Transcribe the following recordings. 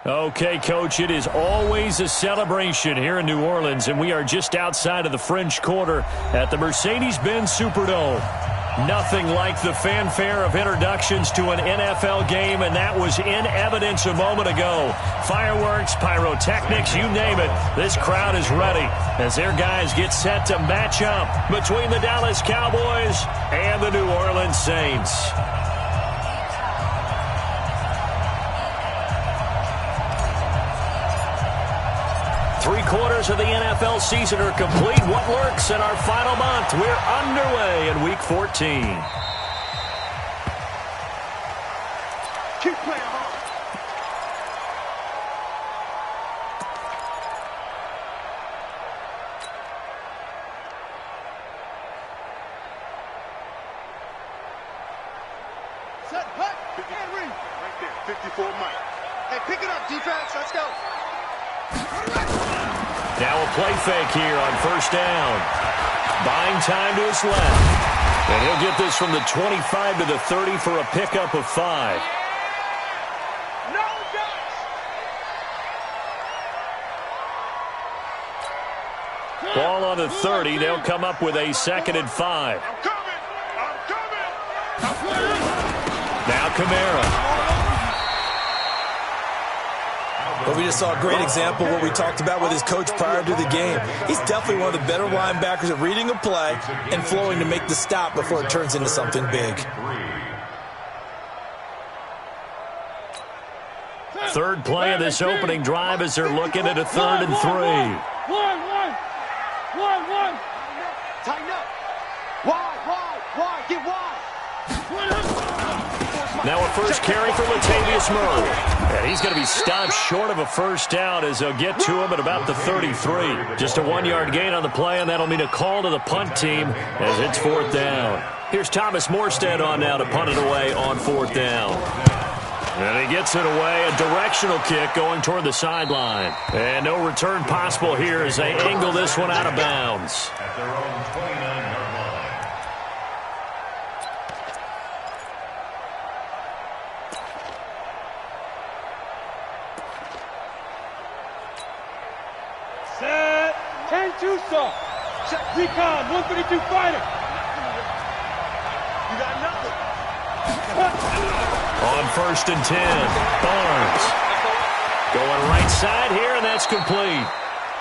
Okay, Coach, it is always a celebration here in New Orleans, and we are just outside of the French Quarter at the Mercedes-Benz Superdome. Nothing like the fanfare of introductions to an NFL game, and that was in evidence a moment ago. Fireworks, pyrotechnics, you name it. This crowd is ready as their guys get set to match up between the Dallas Cowboys and the New Orleans Saints. Three-quarters of the NFL season are complete. What lurks in our final month? We're underway in Week 14. Keep playing hard. Set, hut, and read. Right there, 54 Mike. Hey, pick it up, defense. Let's go. Now a play fake here on first down. Buying time to his left. And he'll get this from the 25 to the 30 for a pickup of 5. No ducks. Ball on the 30. They'll come up with a 2nd and 5. I'm coming. Now Kamara. But we just saw a great example of what we talked about with his coach prior to the game. He's definitely one of the better linebackers at reading a play and flowing to make the stop before it turns into something big. Third play of this opening drive as they're looking at a 3rd and 3. One. Tighten up. Wide. Get wide. Now a first carry for Latavius Murray. And he's going to be stopped short of a first down as they'll get to him at about the 33. Just a 1-yard gain on the play, and that'll mean a call to the punt team as it's 4th down. Here's Thomas Morstead on now to punt it away on 4th down. And he gets it away, a directional kick going toward the sideline. And no return possible here as they angle this one out of bounds. At their own 29-yard line. Set. 10-2 soft. Check. Recon. 132 fighter. You got nothing. On 1st and 10, Barnes. Going right side here, and that's complete.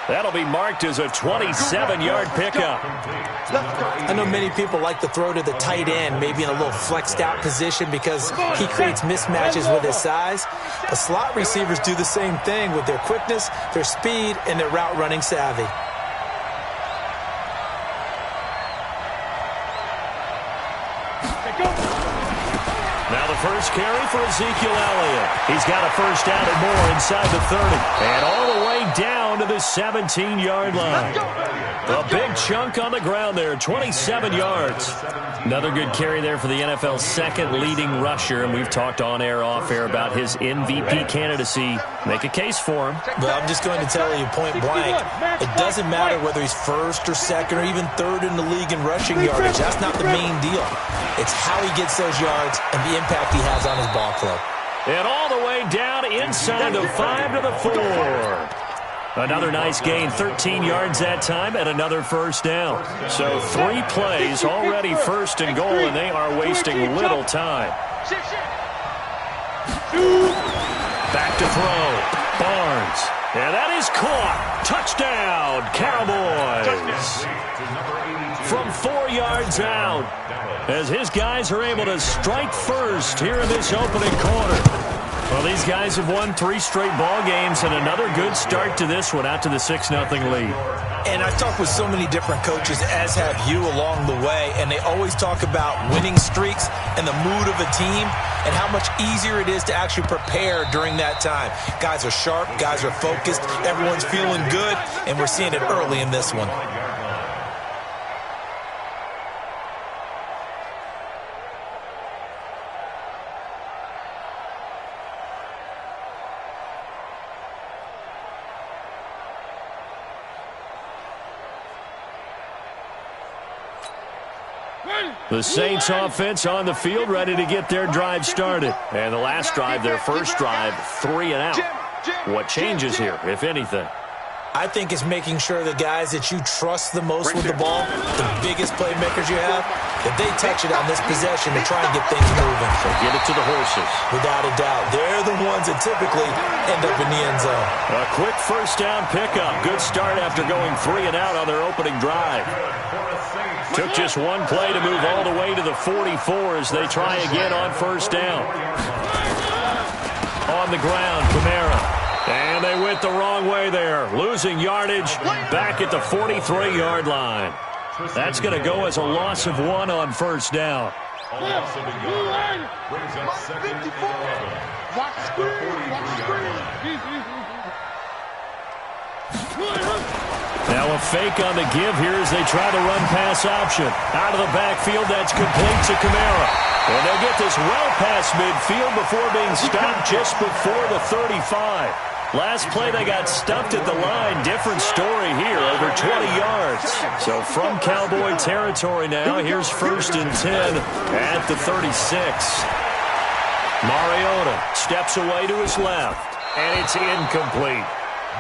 That'll be marked as a 27-yard pickup. I know many people like to throw to the tight end, maybe in a little flexed out position because he creates mismatches with his size. But slot receivers do the same thing with their quickness, their speed, and their route running savvy. Now the first carry for Ezekiel Elliott. He's got a first down and more inside the 30. And all the way down to the 17-yard line. A big chunk on the ground there, 27 yards. Another good carry there for the NFL's 2nd leading rusher, and we've talked on air, off air about his MVP candidacy. Make a case for him. Well, I'm just going to tell you point blank, it doesn't matter whether he's 1st or 2nd or even 3rd in the league in rushing yardage. That's not the main deal. It's how he gets those yards and the impact he has on his ball club. And all the way down inside the 5 to the 4. Another nice gain, 13 yards that time, and another first down. So 3 plays, already 1st and goal, and they are wasting little time. Back to throw. Barnes. And that is caught. Touchdown, Cowboys. From 4 yards out, as his guys are able to strike first here in this opening quarter. Well, these guys have won 3 straight ball games, and another good start to this one out to the 6-0 lead. And I've talked with so many different coaches, as have you, along the way, and they always talk about winning streaks and the mood of a team and how much easier it is to actually prepare during that time. Guys are sharp, guys are focused, everyone's feeling good, and we're seeing it early in this one. The Saints offense on the field, ready to get their drive started. And the last drive, their first drive, 3 and out. What changes here, if anything? I think it's making sure the guys that you trust the most with the ball, the biggest playmakers you have, that they touch it on this possession to try and get things moving. So get it to the horses. Without a doubt. They're the ones that typically end up in the end zone. A quick first down pickup. Good start after going 3 and out on their opening drive. Took just one play to move all the way to the 44 as they try again on first down. On the ground, Kamara. And they went the wrong way there. Losing yardage back at the 43-yard line. That's going to go as a loss of 1 on first down. A loss of a yard brings up second and 11. Watch screen. Now a fake on the give here as they try the run-pass option. Out of the backfield, that's complete to Kamara. And they'll get this well past midfield before being stopped just before the 35. Last play, they got stuffed at the line. Different story here, over 20 yards. So from Cowboy territory now, here's 1st and 10 at the 36. Mariota steps away to his left, and it's incomplete.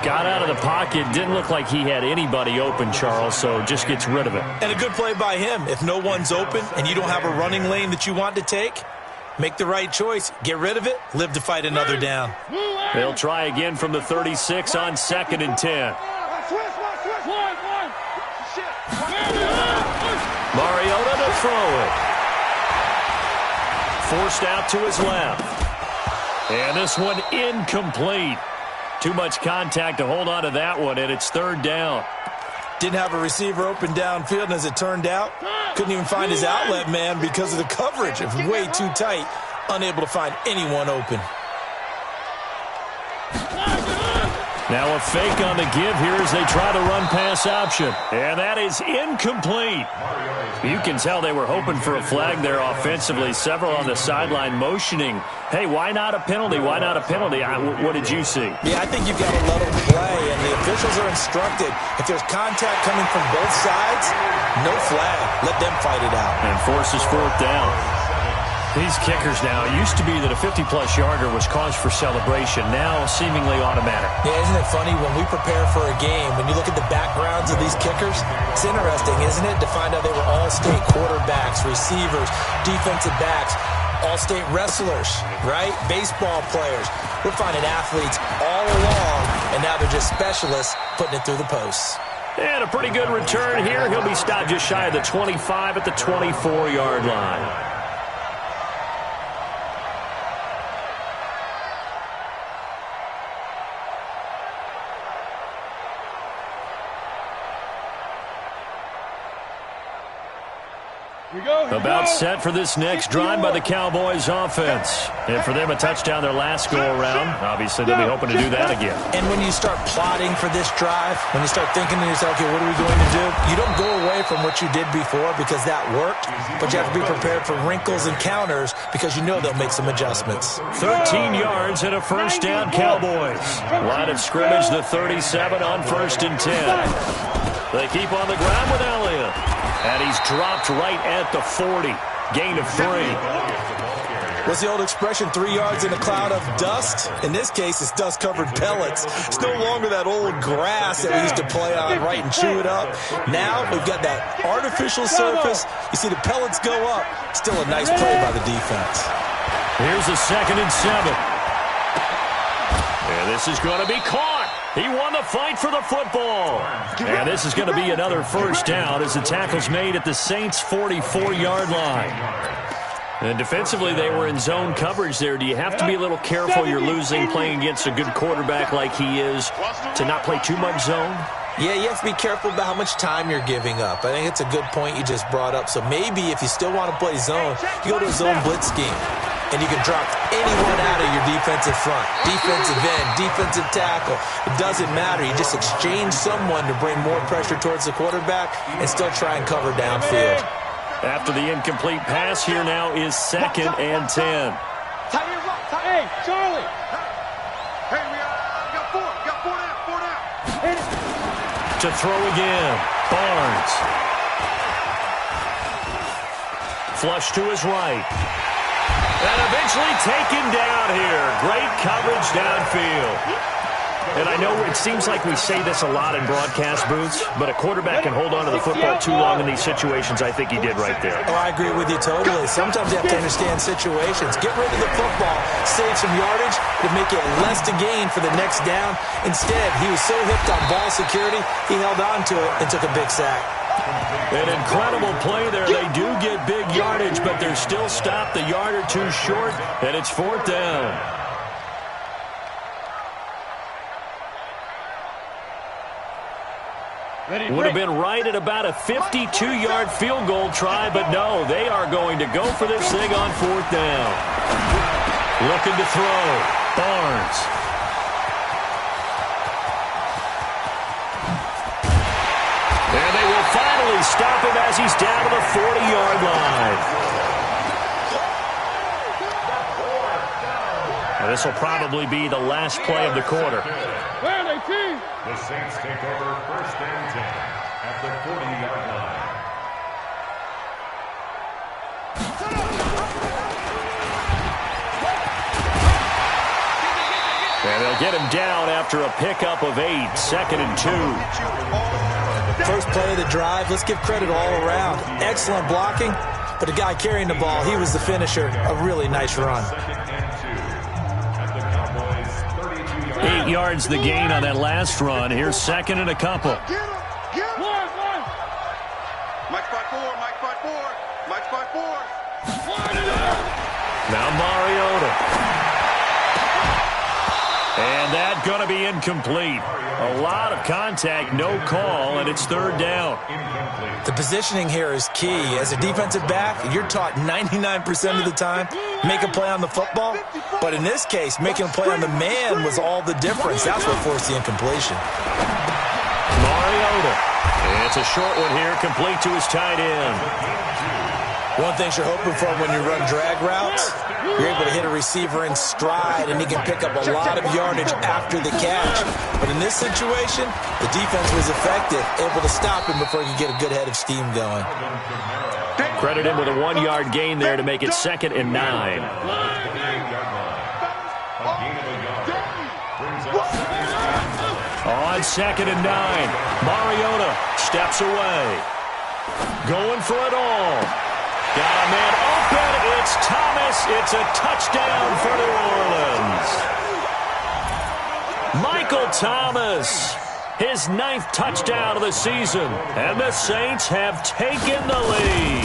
Got out of the pocket. Didn't look like he had anybody open, Charles, so just gets rid of it. And a good play by him. If no one's open and you don't have a running lane that you want to take, make the right choice. Get rid of it. Live to fight another down. They'll try again from the 36 on 2nd and 10. Mariota to throw it. Forced out to his left. And this one incomplete. Too much contact to hold on to that one, and it's 3rd down. Didn't have a receiver open downfield, and as it turned out, couldn't even find his outlet man because of the coverage. It was way too tight, unable to find anyone open. Now a fake on the give here as they try the run-pass option. And that is incomplete. You can tell they were hoping for a flag there offensively. Several on the sideline motioning. Hey, why not a penalty? Why not a penalty? What did you see? Yeah, I think you've got to let them play, and the officials are instructed. If there's contact coming from both sides, no flag. Let them fight it out. And forces 4th down. These kickers now, it used to be that a 50-plus yarder was cause for celebration. Now, seemingly automatic. Yeah, isn't it funny? When we prepare for a game, when you look at the backgrounds of these kickers, it's interesting, isn't it, to find out they were all-state quarterbacks, receivers, defensive backs, all-state wrestlers, right? Baseball players. We're finding athletes all along, and now they're just specialists putting it through the posts. And a pretty good return here. He'll be stopped just shy of the 25 at the 24-yard line. About set for this next drive by the Cowboys offense. And for them, a touchdown their last go-around. Obviously, they'll be hoping to do that again. And when you start plotting for this drive, when you start thinking to yourself, okay, what are we going to do? You don't go away from what you did before because that worked, but you have to be prepared for wrinkles and counters because you know they'll make some adjustments. 13 yards and a first down, Cowboys. Line of scrimmage, the 37 on 1st and 10. They keep on the ground with Elliott. And he's dropped right at the 40. Gain of 3. What's the old expression, 3 yards in a cloud of dust? In this case, it's dust-covered pellets. It's no longer that old grass that we used to play on, right, and chew it up. Now we've got that artificial surface. You see the pellets go up. Still a nice play by the defense. Here's a 2nd and 7. And this is going to be caught. He won the fight for the football. And this is going to be another first down as the tackle's made at the Saints' 44-yard line. And defensively, they were in zone coverage there. Do you have to be a little careful? You're losing playing against a good quarterback like he is to not play too much zone? Yeah, you have to be careful about how much time you're giving up. I think it's a good point you just brought up. So maybe if you still want to play zone, you go to a zone blitz scheme. And you can drop anyone out of your defensive front, defensive end, defensive tackle. It doesn't matter. You just exchange someone to bring more pressure towards the quarterback and still try and cover downfield. After the incomplete pass, here now is 2nd and 10. Hey, Charlie. Hey, we got 4. Got 4 down. To throw again. Barnes. Flush to his right. And eventually taken down here. Great coverage downfield. And I know it seems like we say this a lot in broadcast booths, but a quarterback can hold on to the football too long in these situations. I think he did right there. Oh, I agree with you totally. Sometimes you have to understand situations. Get rid of the football, save some yardage to make it less to gain for the next down. Instead, he was so hipped on ball security, he held on to it and took a big sack. An incredible play there. They do get big yardage, but they're still stopped a yard or two short, and it's 4th down. Would have been right at about a 52-yard field goal try, but no, they are going to go for this thing on 4th down. Looking to throw. Barnes. And they will finally stop him as he's down to the 40-yard line. And this will probably be the last play of the quarter. The Saints take over 1st and 10 at the 40-yard line. And they'll get him down after a pickup of 8, 2nd and 2. First play of the drive, let's give credit all around. Excellent blocking, but the guy carrying the ball, he was the finisher. A really nice run. 8 yards the gain on that last run. Here's 2nd and a couple. Mike 5-4, Mike 5-4, Mike 5-4. Now Mariota. And that's going to be incomplete. A lot of contact, no call, and it's 3rd down. The positioning here is key. As a defensive back, you're taught 99% of the time, make a play on the football. But in this case, making a play on the man was all the difference. That's what forced the incompletion. Mariota. It's a short one here, complete to his tight end. One thing you're hoping for when you run drag routes, you're able to hit a receiver in stride, and he can pick up a lot of yardage after the catch. But in this situation, the defense was effective, able to stop him before he could get a good head of steam going. Credit him with a 1-yard gain there to make it 2nd and 9. On 2nd and 9, Mariota steps away. Going for it all. Got a man open. It's Thomas. It's a touchdown for New Orleans. Michael Thomas, his 9th touchdown of the season. And the Saints have taken the lead.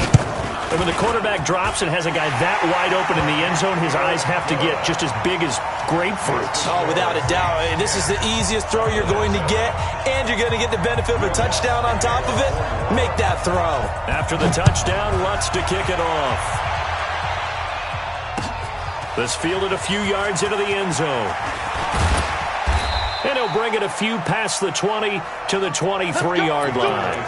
And when the quarterback drops and has a guy that wide open in the end zone, his eyes have to get just as big as grapefruits. Oh, without a doubt. This is the easiest throw you're going to get, and you're going to get the benefit of a touchdown on top of it. Make that throw. After the touchdown, Lutz to kick it off. This fielded a few yards into the end zone. And he'll bring it a few past the 20 to the 23-yard line.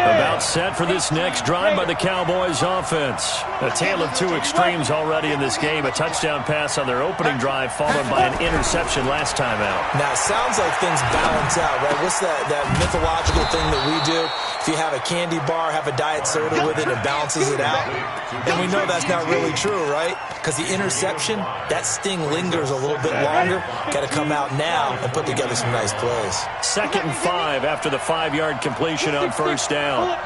About set for this next drive by the Cowboys offense. A tale of two extremes already in this game. A touchdown pass on their opening drive followed by an interception last time out. Now, it sounds like things balance out, right? What's that mythological thing that we do? If you have a candy bar, have a diet soda with it, it balances it out. And we know that's not really true, right? Because the interception, that sting lingers a little bit longer. Got to come out now and put together some nice plays. 2nd and 5 after the 5-yard completion on first down.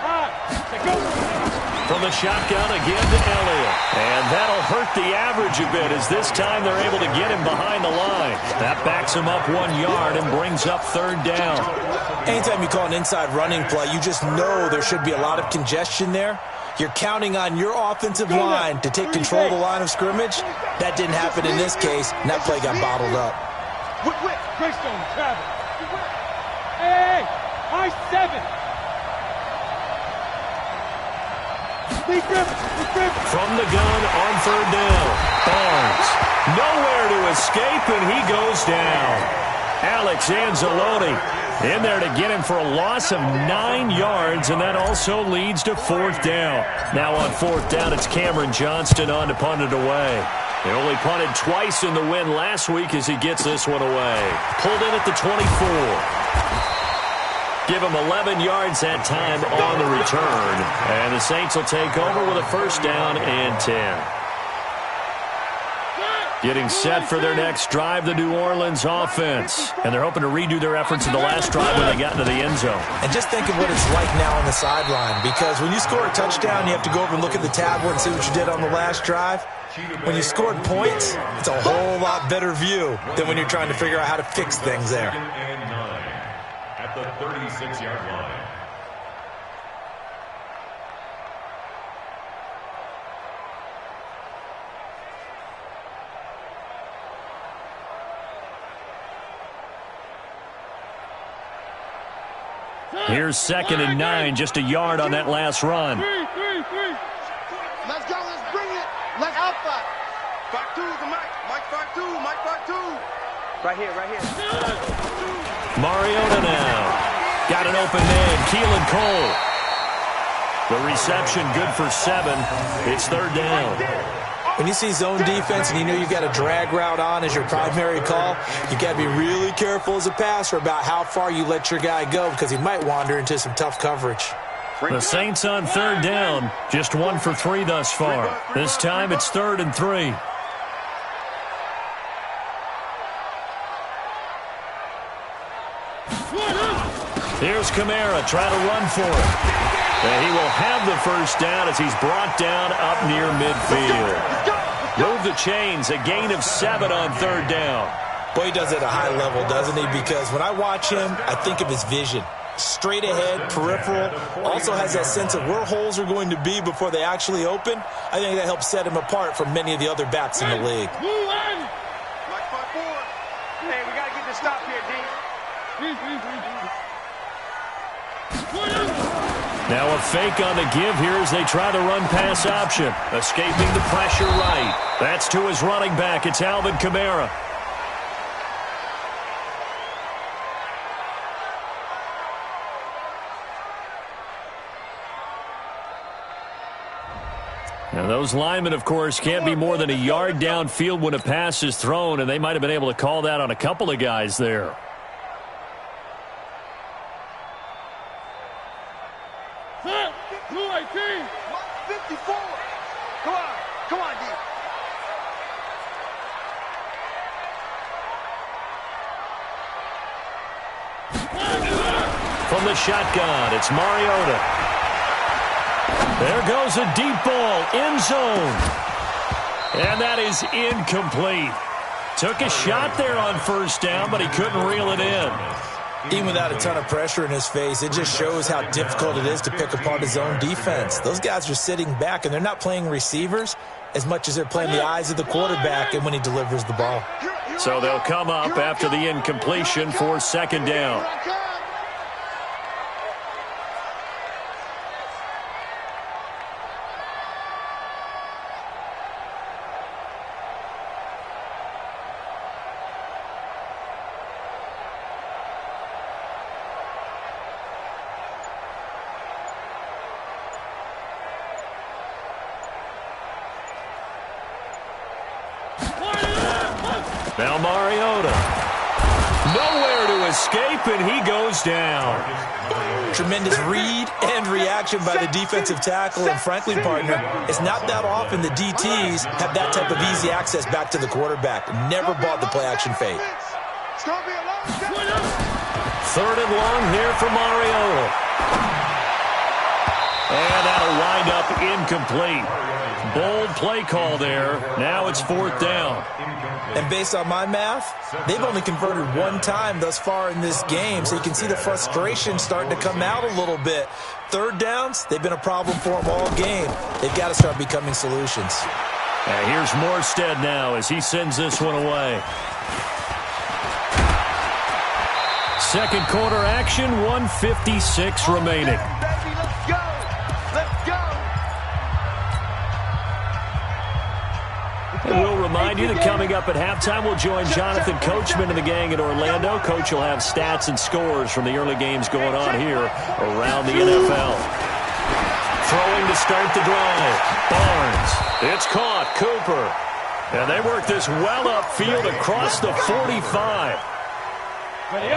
From the shotgun again to Elliott. And that'll hurt the average a bit as this time they're able to get him behind the line. That backs him up 1 yard and brings up 3rd down. Anytime you call an inside running play, you just know there should be a lot of congestion there. You're counting on your offensive line to take control of the line of scrimmage. That didn't happen in this case, and that play got bottled up. Greystone, Travis. Hey, I-7. From the gun on 3rd down. Barnes. Nowhere to escape, and he goes down. Alex Anzalone in there to get him for a loss of 9 yards, and that also leads to 4th down. Now on 4th down, it's Cameron Johnston on to punt it away. They only punted twice in the win last week as he gets this one away. Pulled in at the 24. Give him 11 yards that time on the return. And the Saints will take over with a 1st down and 10. Getting set for their next drive, the New Orleans offense. And they're hoping to redo their efforts in the last drive when they got into the end zone. And just think of what it's like now on the sideline, because when you score a touchdown, you have to go over and look at the tablet and see what you did on the last drive. When you scored points, it's a whole lot better view than when you're trying to figure out how to fix things there. And 9 at the 36-yard line. Here's 2nd and 9, just a yard on that last run. Let's go, let's bring it. Let's Alpha. 5-2 the Mike. Mike 5-2, Mike 5-2. Right here. Mariota now. Got an open man, Keelan Cole. The reception good for 7. It's 3rd down. When you see zone defense and you know you've got a drag route on as your primary call, you've got to be really careful as a passer about how far you let your guy go, because he might wander into some tough coverage. The Saints on 3rd down, just 1 for 3 thus far. This time it's 3rd and 3. Here's Kamara trying to run for it. And he will have the first down as he's brought down up near midfield. Move the chains, a gain of 7 on 3rd down. Boy, he does it at a high level, doesn't he? Because when I watch him, I think of his vision. Straight ahead, peripheral, also has that sense of where holes are going to be before they actually open. I think that helps set him apart from many of the other backs in the league. Mike 5-4. Hey, we got to get this stop here, D. Now a fake on the give here as they try the run-pass option. Escaping the pressure right. That's to his running back. It's Alvin Kamara. Now those linemen, of course, can't be more than a yard downfield when a pass is thrown, and they might have been able to call that on a couple of guys there. Blue 18. 54. Come on, D. From the shotgun, it's Mariota. There goes a deep ball, end zone. And that is incomplete. Took a shot there on 1st down, but he couldn't reel it in. Even without a ton of pressure in his face, it just shows how difficult it is to pick apart his own defense. Those guys are sitting back, and they're not playing receivers as much as they're playing the eyes of the quarterback and when he delivers the ball. So they'll come up after the incompletion for 2nd down. Now Mariota. Nowhere to escape, and he goes down. Tremendous read and reaction by the defensive tackle, and frankly, partner, it's not that often the DTs have that type of easy access back to the quarterback. Never bought the play-action fake. It's going to be a long time. 3rd and long here for Mariota. And that'll wind up incomplete. Bold play call there. Now it's 4th down. And based on my math, they've only converted 1 time thus far in this game, so you can see the frustration starting to come out a little bit. 3rd downs, they've been a problem for them all game. They've got to start becoming solutions. And here's Morstead now as he sends this one away. 2nd quarter action, 1:56 remaining. Let's go. Let's go. And we'll remind you that coming up at halftime, we'll join Jonathan Coachman and the gang in Orlando. Coach will have stats and scores from the early games going on here around the NFL. Throwing to start the drive. Barnes. It's caught. Cooper. And they work this well upfield across the 45.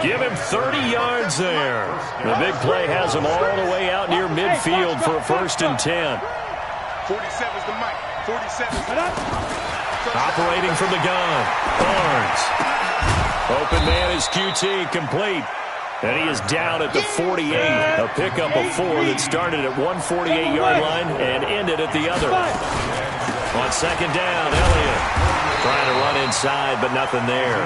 Give him 30 yards there. The big play has him all the way out near midfield for a 1st and 10. 47's the mic. 47's the mic. Operating from the gun, Barnes. Open man is QT, complete. And he is down at the 48. A pickup of 4 that started at 148-yard line and ended at the other. On second down, Elliott trying to run inside, but nothing there.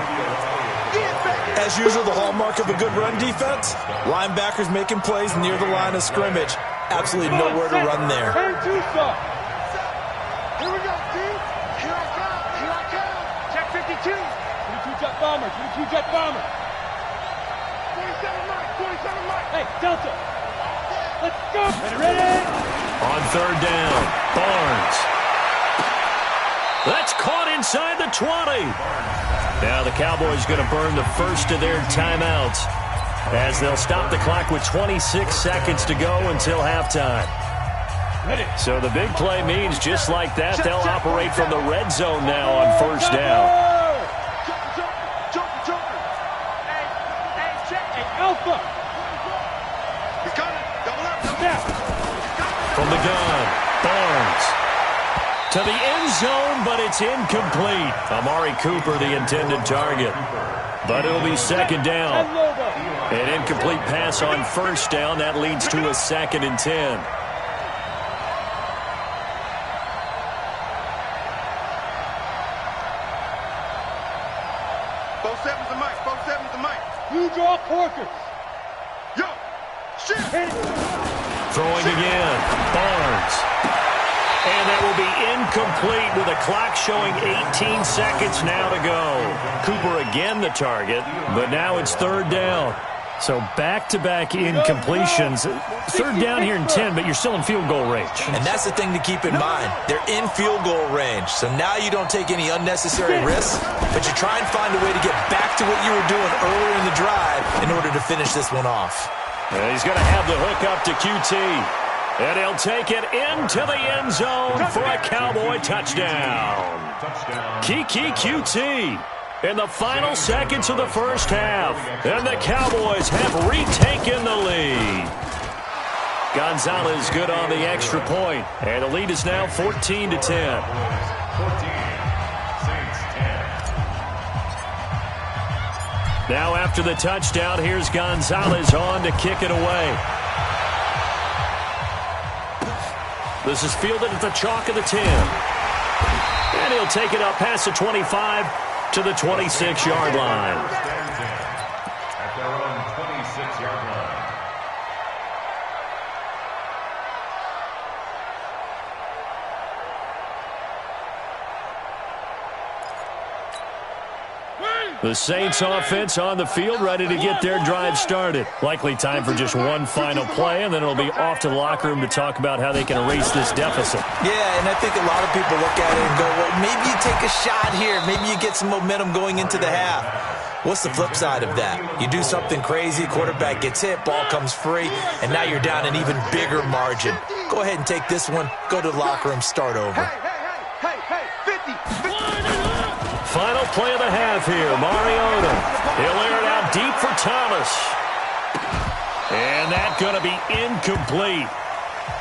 As usual, the hallmark of a good run defense, linebackers making plays near the line of scrimmage. Absolutely nowhere to run there. Here we go, dude. Here I come. Here I come. Check 52. 22-jet bomber. 22-jet bomber. 27 Mike. 27 Mike. Hey, Delta. Let's go. Ready? On third down, Barnes. That's caught inside the 20. Now the Cowboys going to burn the first of their timeouts as they'll stop the clock with 26 seconds to go until halftime. So the big play means just like that, they'll operate from the red zone now on first down. Hey, check. Hey, Alpha. He's coming. Double up. Now. From the gun, Barnes. To the end zone, but it's incomplete. Amari Cooper, the intended target. But it'll be second down. An incomplete pass on first down. That leads to a 2nd and 10. Both sevens to Mike. Both sevens to Mike. You draw Corkers. Yo. Shit. Throwing again, Barnes. And that will be incomplete with a clock showing 18 seconds now to go. Cooper again the target, but now it's third down. So back-to-back incompletions. Third down here in 10, but you're still in field goal range. And that's the thing to keep in mind. They're in field goal range. So now you don't take any unnecessary risks, but you try and find a way to get back to what you were doing earlier in the drive in order to finish this one off. And he's going to have the hook up to QT. And he'll take it into the end zone for a Cowboy touchdown. Kiki QT in the final seconds of the first half. And the Cowboys have retaken the lead. Gonzalez good on the extra point. And the lead is now 14-10. 14, Saints 10. Now after the touchdown, here's Gonzalez on to kick it away. This is fielded at the chalk of the 10. And he'll take it up past the 25 to the 26-yard line. At their own 26-yard line. The Saints offense on the field, ready to get their drive started. Likely time for just one final play, and then it'll be off to the locker room to talk about how they can erase this deficit. Yeah, and I think a lot of people look at it and go, well, maybe you take a shot here. Maybe you get some momentum going into the half. What's the flip side of that? You do something crazy, quarterback gets hit, ball comes free, and now you're down an even bigger margin. Go ahead and take this one, go to the locker room, start over. Hey, 50. Final play of the half here, Mariota. He'll air it out deep for Thomas. And that's going to be incomplete.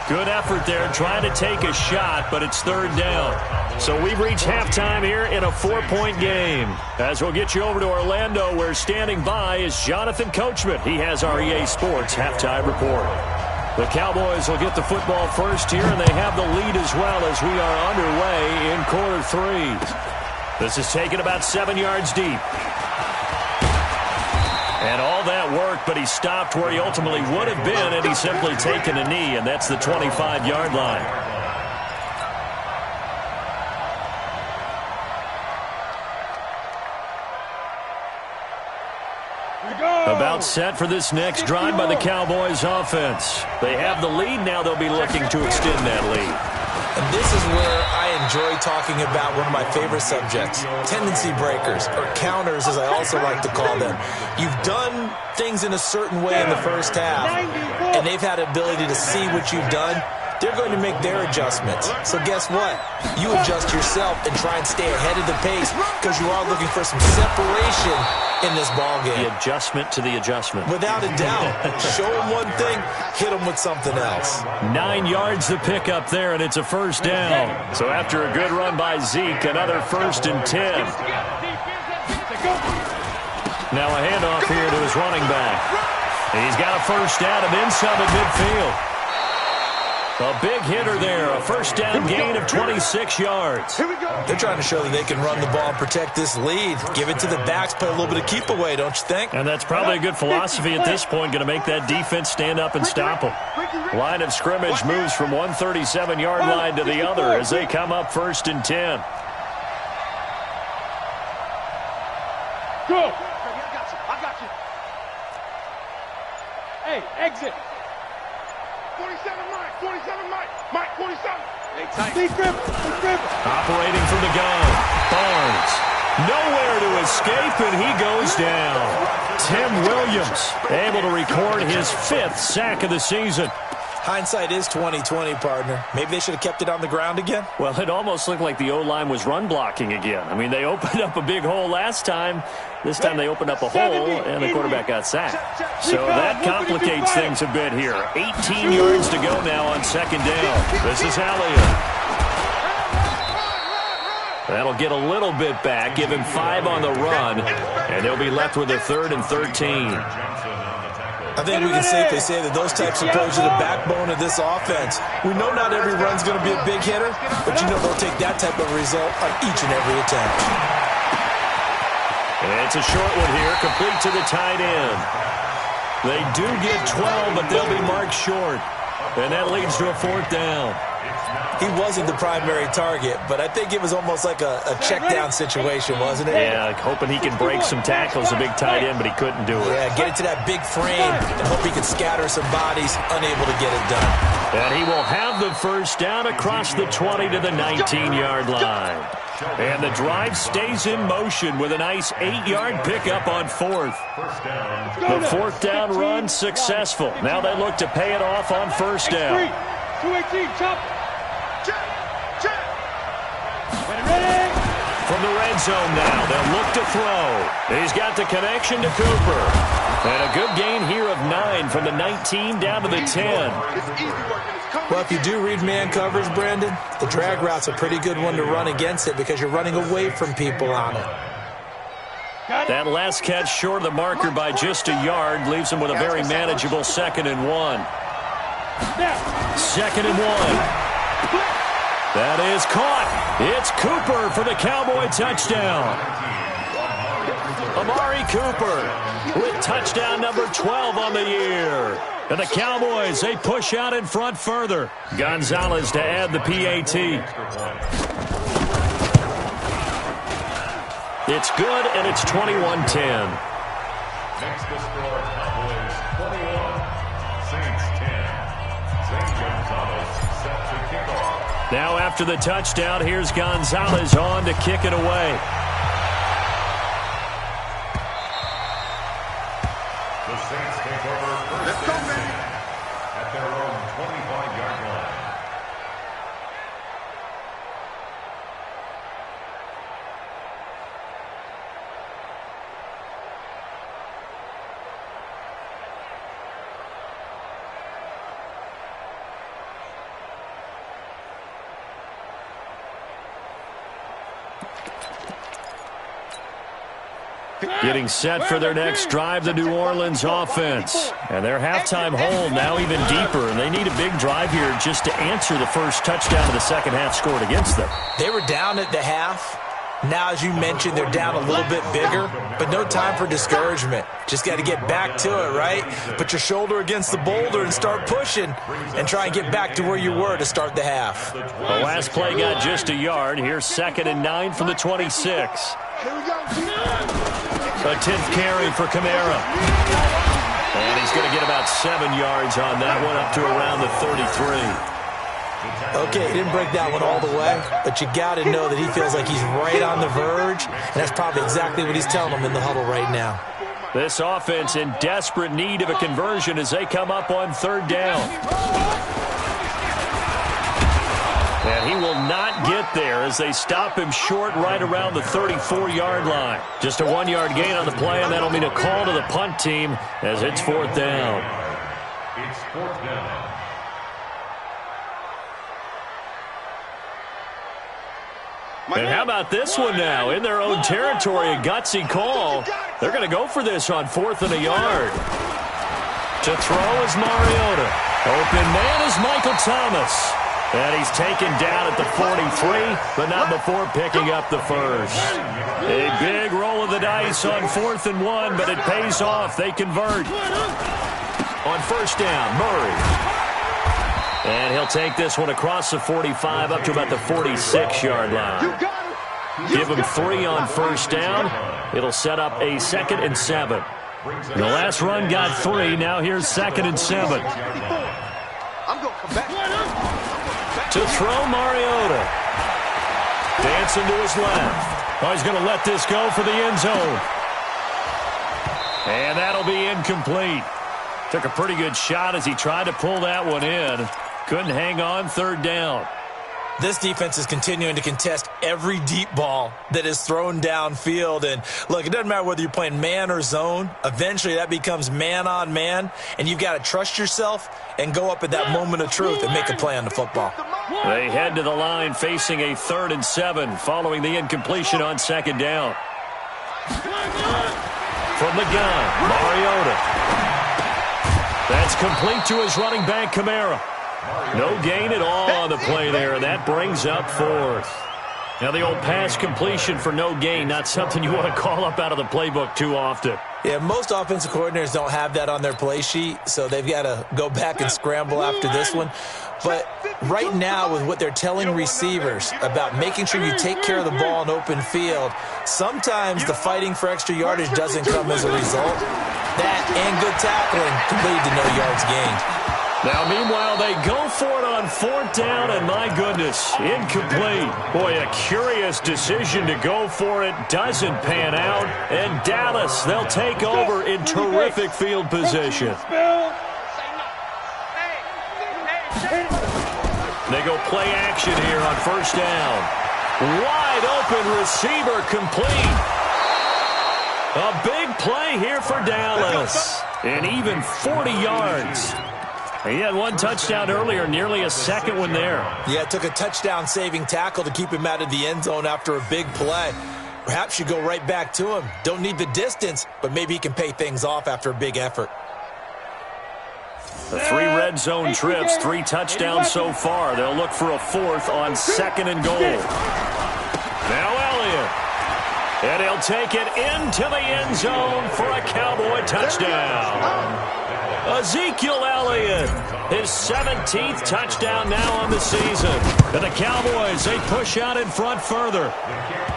Good effort there, trying to take a shot, but it's third down. So we've reached halftime here in a 4-point game. As we'll get you over to Orlando, where standing by is Jonathan Coachman. He has our EA Sports halftime report. The Cowboys will get the football first here, and they have the lead as well as we are underway in quarter 3. This is taken about 7 yards deep. And all that work, but he stopped where he ultimately would have been had he simply taken a knee, and that's the 25-yard line. About set for this next drive by the Cowboys offense. They have the lead. Now they'll be looking to extend that lead. And this is where I enjoy talking about one of my favorite subjects, tendency breakers, or counters as I also like to call them. You've done things in a certain way in the first half, and they've had the ability to see what you've done, they're going to make their adjustments. So guess what? You adjust yourself and try and stay ahead of the pace because you are looking for some separation in this ball game. The adjustment to the adjustment. Without a doubt. Show them one thing, hit them with something else. 9 yards to pick up there, and it's a first down. So after a good run by Zeke, another 1st and 10. Now a handoff here to his running back. He's got a first down and then some at midfield. A big hitter there, a first down gain of 26 yards. They're trying to show that they can run the ball and protect this lead. Give it to the backs, play a little bit of keep away, don't you think? And that's probably a good philosophy at this point, going to make that defense stand up and stop them. Line of scrimmage moves from one 37-yard line to the other as they come up 1st and 10. Go! I got you. Hey, exit. 47 Mike, 47. Hey, tight. Big grip. Operating from the gun, Barnes. Nowhere to escape, and he goes down. Tim Williams able to record his 5th sack of the season. Hindsight is 20/20, partner. Maybe they should have kept it on the ground again. Well, it almost looked like the O-line was run blocking again. I mean, they opened up a big hole last time. This time they opened up a hole, and the quarterback got sacked. So that complicates things a bit here. 18 yards to go now on 2nd down. This is Elliott. That'll get a little bit back, give him 5 on the run, and they'll be left with a 3rd and 13. I think we can safely say that those types of plays are the backbone of this offense. We know not every run's going to be a big hitter, but you know they'll take that type of result on each and every attempt. And it's a short one here, complete to the tight end. They do get 12, but they'll be marked short. And that leads to a 4th down. He wasn't the primary target, but I think it was almost like a check-down situation, wasn't it? Yeah, like hoping he can break some tackles, a big tight end, but he couldn't do it. Yeah, get it to that big frame and hope he can scatter some bodies, unable to get it done. And he will have the first down across the 20 to the 19-yard line. And the drive stays in motion with a nice 8-yard pickup on 4th. The 4th down run successful. Now they look to pay it off on 1st down. 218, chop. Ready. From the red zone now, they'll look to throw. He's got the connection to Cooper. And a good gain here of 9 from the 19 down to the 10. Well, if you do read man coverage, Brandon, the drag route's a pretty good one to run against it because you're running away from people on it. That last catch short of the marker by just a yard leaves him with a very manageable 2nd and 1. 2nd and 1. That is caught. It's Cooper for the Cowboy touchdown. Amari Cooper with touchdown number 12 on the year. And the Cowboys, they push out in front further. Gonzalez to add the PAT. It's good, and it's 21-10. Next to score, Cowboys 21, Saints 10. St. Gonzalez set to kick off. Now after the touchdown, here's Gonzalez on to kick it away. The Saints take over first and 10 at their own 25-yard line. Getting set for their next drive, the New Orleans offense. And their halftime hole now even deeper, and they need a big drive here just to answer the first touchdown of the second half scored against them. They were down at the half. Now, as you mentioned, they're down a little bit bigger, but no time for discouragement. Just got to get back to it, right? Put your shoulder against the boulder and start pushing and try and get back to where you were to start the half. The last play got just a yard. Here's 2nd and 9 from the 26. A 10th carry for Kamara. And he's going to get about 7 yards on that one, up to around the 33. Okay, he didn't break that one all the way, but you got to know that he feels like he's right on the verge, and that's probably exactly what he's telling them in the huddle right now. This offense in desperate need of a conversion as they come up on 3rd down. And he will not get there as they stop him short right around the 34-yard line. Just a 1-yard gain on the play, and that'll mean a call to the punt team as it's 4th down. It's 4th down. And how about this one now? In their own territory, a gutsy call. They're going to go for this on 4th and a yard. To throw is Mariota. Open man is Michael Thomas. And he's taken down at the 43, but not before picking up the first. A big roll of the dice on 4th and 1, but it pays off. They convert. On 1st down, Murray. And he'll take this one across the 45 up to about the 46-yard line. Give him 3 on 1st down. It'll set up a 2nd and 7. The last run got 3. Now here's 2nd and 7. I'm going to come back. To throw, Mariota. Dancing to his left. Oh, he's going to let this go for the end zone. And that'll be incomplete. Took a pretty good shot as he tried to pull that one in. Couldn't hang on, 3rd down. This defense is continuing to contest every deep ball that is thrown downfield. And, look, it doesn't matter whether you're playing man or zone. Eventually, that becomes man-on-man, and you've got to trust yourself and go up at that moment of truth and make a play on the football. They head to the line facing a 3rd and 7 following the incompletion on 2nd down. From the gun, Mariota. That's complete to his running back, Kamara. No gain at all on the play there, and that brings up 4th. Now, the old pass completion for no gain, not something you want to call up out of the playbook too often. Yeah, most offensive coordinators don't have that on their play sheet, so they've got to go back and scramble after this one. But right now, with what they're telling receivers about making sure you take care of the ball in open field, sometimes the fighting for extra yardage doesn't come as a result. That and good tackling can lead to no yards gained. Now, meanwhile, they go for it on 4th down, and my goodness, incomplete. Boy, a curious decision to go for it. Doesn't pan out. And Dallas, they'll take over in terrific field position. They go play action here on 1st down. Wide open receiver complete. A big play here for Dallas. And even 40 yards. He had 1 touchdown earlier, nearly a 2nd one there. Yeah, it took a touchdown-saving tackle to keep him out of the end zone after a big play. Perhaps you go right back to him. Don't need the distance, but maybe he can pay things off after a big effort. The 3 red zone trips, 3 touchdowns so far. They'll look for a 4th on 2nd and goal. Now Elliott. And he'll take it into the end zone for a Cowboy touchdown. Ezekiel Elliott, his 17th touchdown now on the season. And the Cowboys, they push out in front further.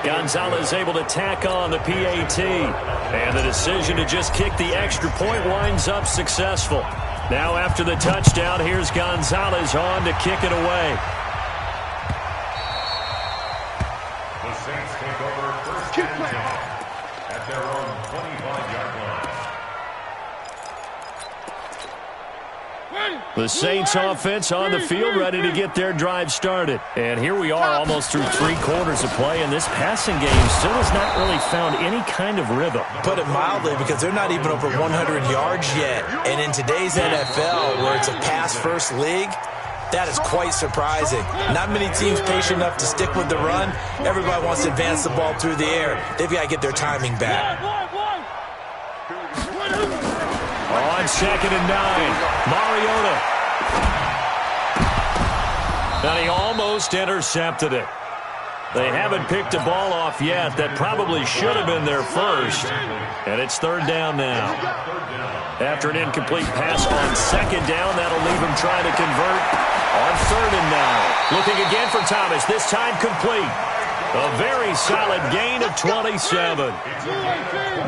Gonzalez able to tack on the PAT. And the decision to just kick the extra point winds up successful. Now after the touchdown, here's Gonzalez on to kick it away. The Saints take over 1st and 10 at their own 25-yard line. The Saints offense on the field, ready to get their drive started. And here we are almost through 3 quarters of play, and this passing game still has not really found any kind of rhythm. Put it mildly, because they're not even over 100 yards yet. And in today's NFL, where it's a pass-first league, that is quite surprising. Not many teams patient enough to stick with the run. Everybody wants to advance the ball through the air. They've got to get their timing back. On 2nd and 9, Mariota. And he almost intercepted it. They haven't picked a ball off yet. That probably should have been their first. And it's 3rd down now. After an incomplete pass on 2nd down, that'll leave him trying to convert on 3rd and 9. Looking again for Thomas, this time complete. A very solid gain of 27.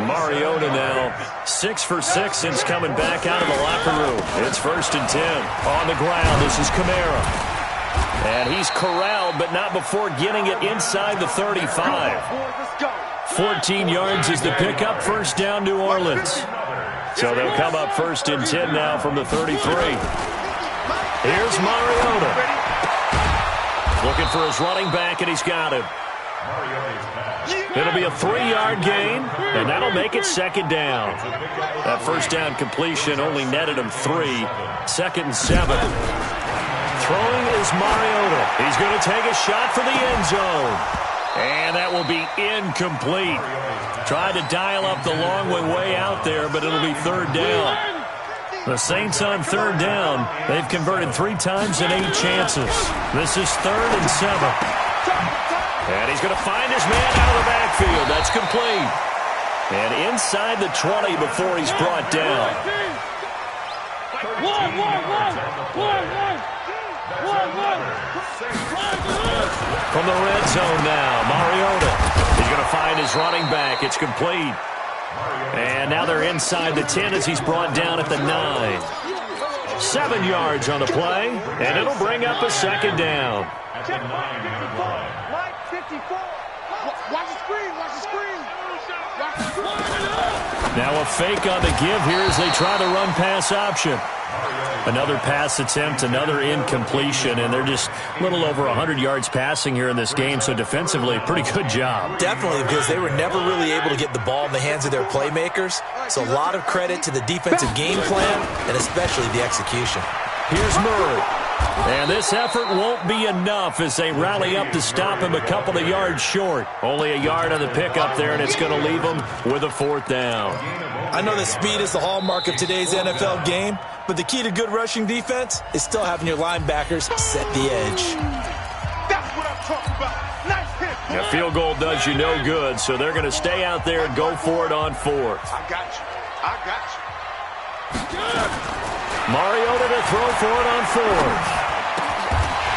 Mariota now 6 for 6 since coming back out of the locker room. It's 1st and 10. On the ground, this is Kamara. And he's corralled, but not before getting it inside the 35. 14 yards is the pickup. 1st down, New Orleans. So they'll come up 1st and 10 now from the 33. Here's Mariota. Looking for his running back, and he's got him. It'll be a 3-yard gain, and that'll make it second down. That first down completion only netted him 3. 2nd and 7. Throwing is Mariota. He's going to take a shot for the end zone. And that will be incomplete. Tried to dial up the long way out there, but it'll be 3rd down. The Saints on 3rd down. They've converted 3 times in 8 chances. This is 3rd and 7. And he's going to find his man out of the backfield. That's complete. And inside the 20 before he's brought down. From the red zone now, Mariota. He's going to find his running back. It's complete. And now they're inside the 10 as he's brought down at the 9. 7 yards on the play, and it'll bring up a second down. Check Mike 54. Watch the screen. Watch the screen. Now a fake on the give here as they try the run-pass option. Another pass attempt, another incompletion, and they're just a little over 100 yards passing here in this game, so defensively, pretty good job. Definitely, because they were never really able to get the ball in the hands of their playmakers, so a lot of credit to the defensive game plan and especially the execution. Here's Murray. And this effort won't be enough as they rally up to stop him a couple of yards short. Only a yard on the pickup there, and it's going to leave him with a 4th down. I know that speed is the hallmark of today's NFL game, but the key to good rushing defense is still having your linebackers set the edge. That's what I'm talking about. Nice hit. A field goal does you no good, so they're going to stay out there and go for it on 4th. I got you. I got you. Mariota to throw for it on 4th.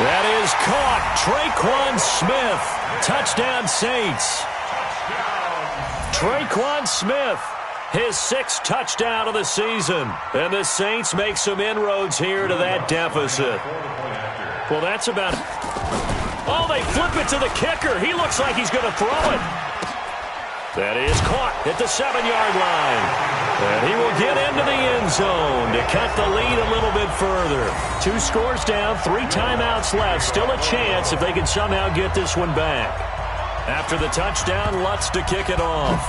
That is caught. Traquan Smith. Touchdown, Saints. Traquan Smith, his 6th touchdown of the season. And the Saints make some inroads here to that deficit. Well, that's about it. Oh, they flip it to the kicker. He looks like he's going to throw it. That is caught at the 7-yard line. And he will get into the end zone to cut the lead a little bit further. 2 scores down, 3 timeouts left. Still a chance if they can somehow get this one back. After the touchdown, Lutz to kick it off.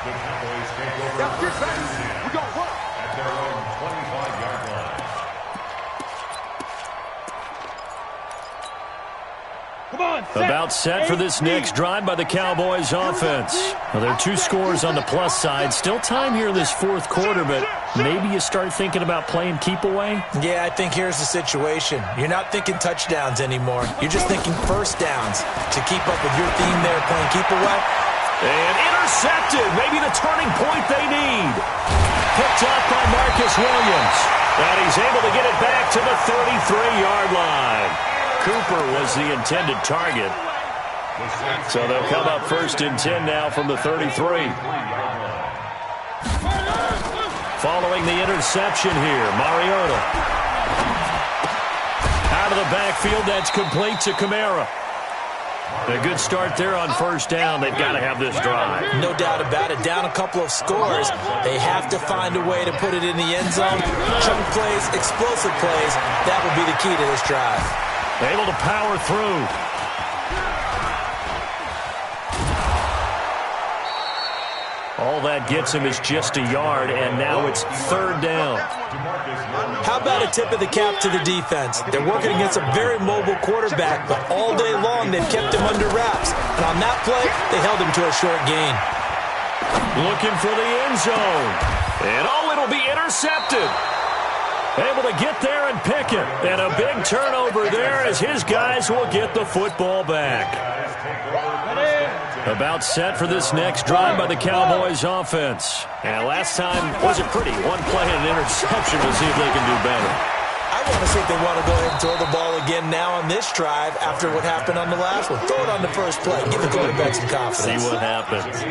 The Cowboys take over We're going to run. at their own 25-yard line. About set for this next drive by the Cowboys offense. Well, there are 2 scores on the plus side. Still time here in this 4th quarter, but maybe you start thinking about playing keep away? Yeah, I think here's the situation. You're not thinking touchdowns anymore. You're just thinking first downs to keep up with your theme there playing keep away. And intercepted. Maybe the turning point they need. Picked up by Marcus Williams. And he's able to get it back to the 33-yard line. Cooper was the intended target. So they'll come up 1st and 10 now from the 33. Following the interception here, Mariota. Out of the backfield, that's complete to Kamara. A good start there on 1st down. They've got to have this drive. No doubt about it. Down a couple of scores. They have to find a way to put it in the end zone. Chunk plays, explosive plays. That will be the key to this drive. Able to power through. All that gets him is just a yard, and now it's 3rd down. How about a tip of the cap to the defense? They're working against a very mobile quarterback, but all day long they've kept him under wraps. And on that play, they held him to a short gain. Looking for the end zone. And it'll be intercepted. Able to get there and pick it. And a big turnover there as his guys will get the football back. About set for this next drive by the Cowboys offense. And last time wasn't pretty. 1 play and an interception. We'll see if they can do better. I want to see if they want to go ahead and throw the ball again now on this drive after what happened on the last one. Throw it on the first play. Give the quarterback some confidence. See what happens.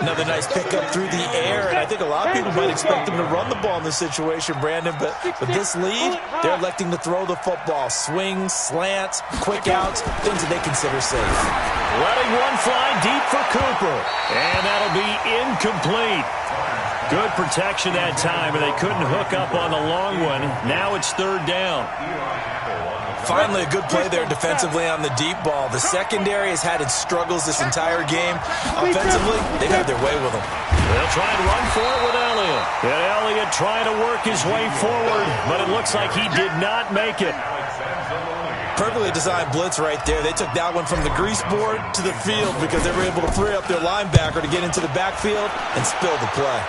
Another nice pickup through the air, and I think a lot of people might expect them to run the ball in this situation, Brandon, but with this lead, they're electing to throw the football. Swings, slants, quick outs, things that they consider safe. Letting one fly deep for Cooper. And that'll be incomplete. Good protection that time, and they couldn't hook up on the long one. Now it's third down. Finally, a good play there defensively on the deep ball. The secondary has had its struggles this entire game. Offensively, they've had their way with them. They'll try and run for it with Elliott. And Elliott trying to work his way forward, but it looks like he did not make it. Perfectly designed blitz right there. They took that one from the grease board to the field because they were able to free up their linebacker to get into the backfield and spill the play.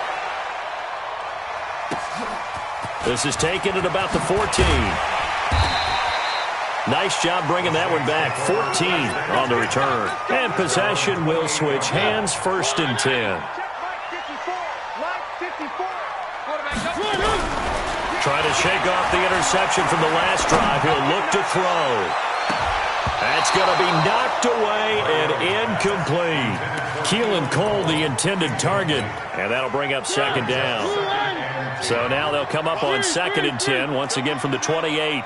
This is taken at about the 14. Nice job bringing that one back. 14 on the return. And possession will switch hands, first and 10. Trying to shake off the interception from the last drive. He'll look to throw. That's going to be knocked away and incomplete. Keelan Cole, the intended target. And that'll bring up second down. So now they'll come up on second and 10, once again from the 28.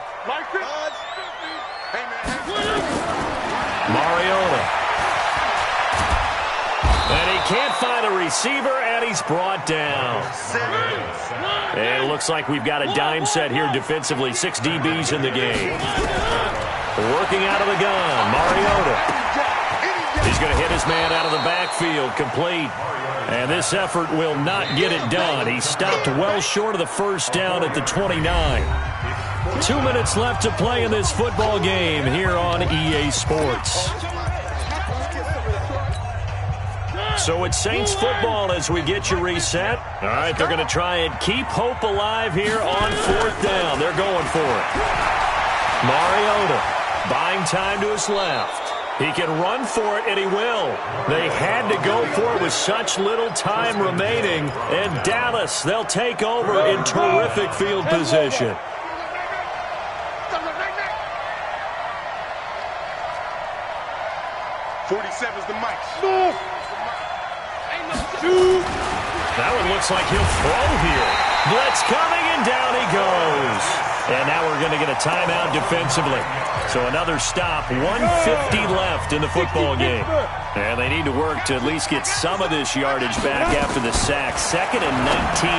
Mariota. And he can't find a receiver, and he's brought down. And it looks like we've got a dime set here defensively. 6 DBs in the game. Working out of the gun, Mariota. He's going to hit his man out of the backfield, complete. And this effort will not get it done. He stopped well short of the first down at the 29. 2 minutes left to play in this football game here on EA Sports. So it's Saints football as we get you reset. All right, they're going to try and keep hope alive here on fourth down. They're going for it. Mariota buying time to his left. He can run for it, and he will. They had to go for it with such little time remaining. And Dallas, they'll take over in terrific field position. 47's the mic. That one looks like he'll throw here. Blitz coming, and down he goes. And now we're going to get a timeout defensively. So another stop, 150 left in the football game. And they need to work to at least get some of this yardage back after the sack. Second and 19.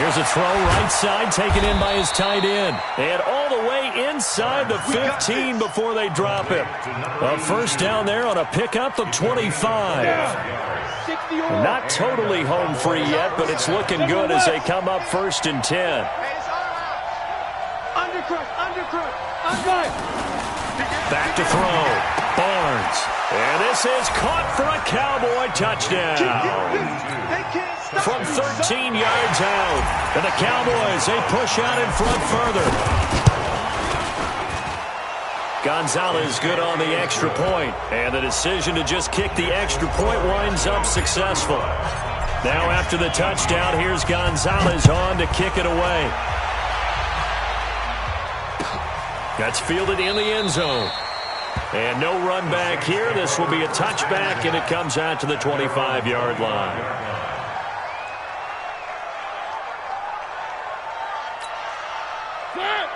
Here's a throw right side, taken in by his tight end. And all the way inside the 15 before they drop him. A first down there on a pickup of 25. Not totally home free yet, but it's looking good as they come up first and 10. Back to throw. Barnes. And this is caught for a Cowboy touchdown. From 13 yards out. And the Cowboys, they push out in front further. Gonzalez good on the extra point. And the decision to just kick the extra point winds up successful. Now after the touchdown, here's Gonzalez on to kick it away. That's fielded in the end zone. And no run back here. This will be a touchback, and it comes out to the 25-yard line.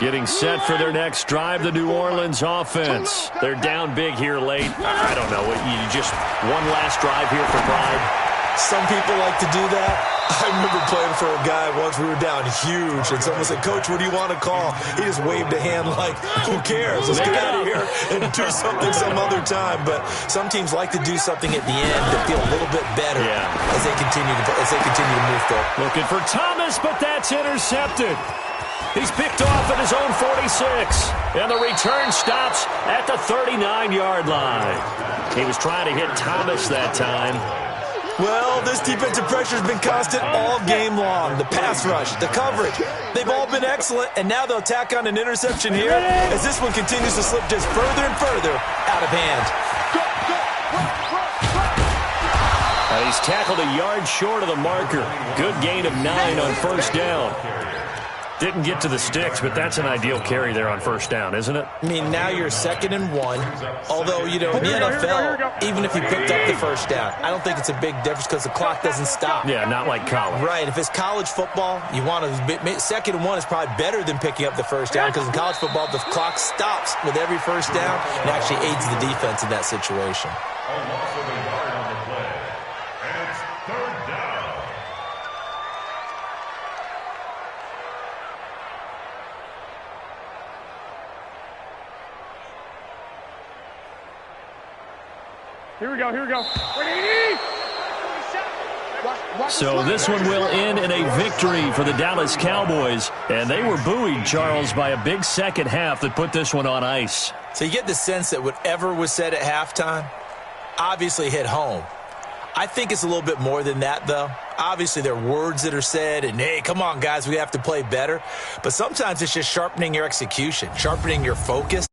Getting set for their next drive, the New Orleans offense. They're down big here late. I don't know. You just one last drive here for pride. Some people like to do that. I remember playing for a guy once. We were down huge, and someone said, "Coach, what do you want to call?" He just waved a hand like, "Who cares? Let's get out of here and do something some other time." But some teams like to do something at the end to feel a little bit better as they continue to move forward. Looking for Thomas, but that's intercepted. He's picked off at his own 46, and the return stops at the 39-yard line. He was trying to hit Thomas that time. Well, this defensive pressure has been constant all game long. The pass rush, the coverage, they've all been excellent, and now they'll tack on an interception here as this one continues to slip just further and further out of hand. And he's tackled a yard short of the marker. Good gain of 9 on first down. Didn't get to the sticks, but that's an ideal carry there on first down, isn't it? I mean, now you're 2nd and 1. Although, you know, in the NFL, even if you picked up the first down, I don't think it's a big difference because the clock doesn't stop. Yeah, not like college. Right. If it's college football, you want to 2nd and 1 is probably better than picking up the first down because in college football, the clock stops with every first down and actually aids the defense in that situation. A loss of a yard on the play. And it's 3rd down. Here we go. So this one will end in a victory for the Dallas Cowboys. And they were buoyed, Charles, by a big second half that put this one on ice. So you get the sense that whatever was said at halftime obviously hit home. I think it's a little bit more than that, though. Obviously, there are words that are said, and, hey, come on, guys, we have to play better. But sometimes it's just sharpening your execution, sharpening your focus.